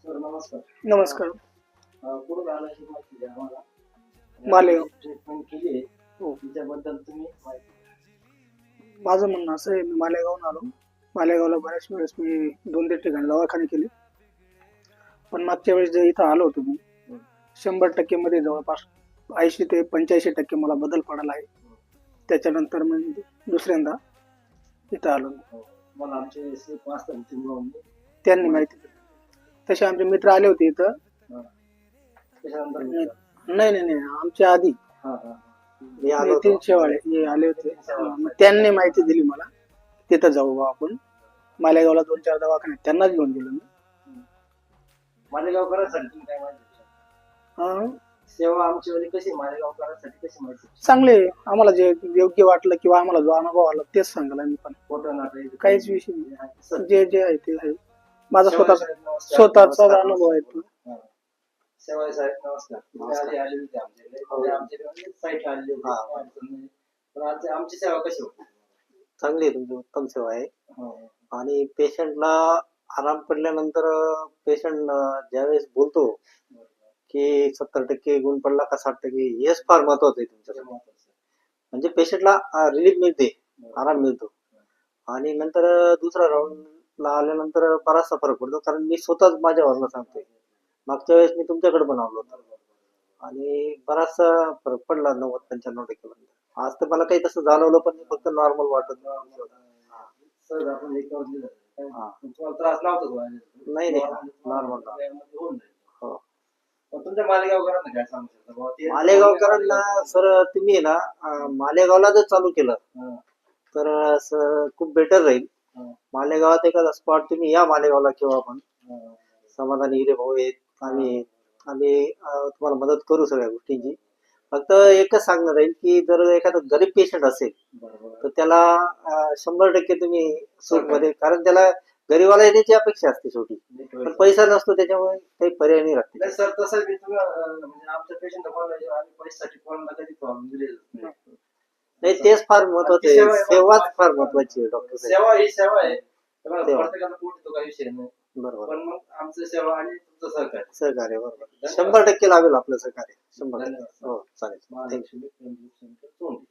Sir नमस्कार. नमस्कार. कुठून आल्याची माहिती द्या आम्हाला. मालेगाव. ट्रीटमेंट केली आहे हो. त्याच्याबद्दल तुम्ही माहिती द्या. माझं म्हणणं असं आहे, मी मालेगावहून आलो. मालेगावला बऱ्याच वेळेस मी 2-3 ठिकाणी दवाखाने केले. पण मागच्या वेळेस जे इथं आलो होतो मी, 100% मध्ये जवळपास 80 ते 85% मला बदल पडला आहे. त्याच्यानंतर मग दुसऱ्यांदा इथं आलो मी. हो. मला आमचे स्लिप वाचता तुम्ही त्यांनी माहिती दिली. तसे आमचे मित्र आले होते इथं. त्याच्यानंतर नाही नाही नाही, आमच्या आधी नितीन शेवाळे हे आले होते. मग त्यांनी माहिती दिली मला, तिथं जाऊ बा आपण. मालेगावला 2-4 दवाखाने त्यांनाच घेऊन गेलो मी. मालेगावकरांसाठी तुम्ही काय माहिती द्या? अं, सेवा आमची वाली कशी मालेगावकरांसाठी कशी माहिती द्या? चांगले आम्हाला जे योग्य वाटलं किंवा आम्हाला जो अनुभव आला तेच सांगाल आम्ही पण. खोटं नाटक काहीच विषय नाही. सर, जे जे आहे ते आहे. माझा शेवाळे स्वतःचा साहेब नमस्कार. स्वतःचा अनुभव आहे तो. शेवाळे साहेब नमस्कार. तुम्ही आधी आले होते आमच्याकडे. म्हणजे आमच्याकडे साईटला आलेले होते. पण आमची सेवा कशी होती? चांगली आहे, तुमची उत्तम सेवा आहे. हो. आणि पेशंटला आराम पडल्यानंतर पेशंट ज्यावेळेस बोलतो की 70% गुण पडला का 60%, हेच फार महत्वाचं आहे तुमच्यासाठी. म्हणजे पेशंटला रिलीफ मिळते, आराम मिळतो. आणि नंतर दुसरा राऊंडला आल्यानंतर बराचसा फरक पडतो, कारण मी स्वतःच माझ्या वरनं सांगतोय. मागच्या वेळेस मी तुमच्याकडे पण आलो होतो आणि बराचसा फरक पडला 90-95% पर्यंत. आज तर मला काही तसं जाणवलं पण नाही, फक्त नॉर्मल वाटत होतं. सर आपण एक तुम्हाला त्रास नव्हता नाही नाही, नॉर्मल. होऊन जाईल. हो. पण तुमच्या मालेगावकरांना काय सांगू शकता बुवा? ते मालेगावकरांना सर, तुम्ही आहे ना, मालेगावला जर चालू केलं हं, तर खूप बेटर राहील. हं, मालेगावात एखादा स्पॉट तुम्ही या मालेगावला, किंवा आपण हं. समाधानी हिरे भाऊ आहेत, आम्ही तुम्हाला मदत करू सगळ्या गोष्टींची. फक्त एकच सांगणं राहील की जर एखादा गरीब पेशंट असेल बरोबर. तर त्याला 100% तुम्ही सूट मध्ये, कारण त्याला गरीबाला येण्याची अपेक्षा असते शेवटी, पण पैसा नसतो, त्याच्यामुळे काही पर्याय नाही राहते. नाही सर, तसं मी तुम्ही म्हणजे आमच्या पेशंट कोणाला आम्ही पैशासाठी कोणाला कधी प्रॉब्लेम दिलेला नाही. नाही, तेच फार महत्वाचं आहे. सेवाच फार महत्वाची आहे डॉक्टर साहेब. सेवा ही सेवा आहे. तेव्हा सेवा. प्रत्येकाला पोटी तो काही विषय नाही. बरोबर. पण मग आमचं सेवा आणि तुमचं सहकार्य. सहकार्य बरोबर 100% लागेल आपलं सहकार्य. 100%. धन्यवाद. हो, चालेल. Mahalakshmi pen centre, Chondi.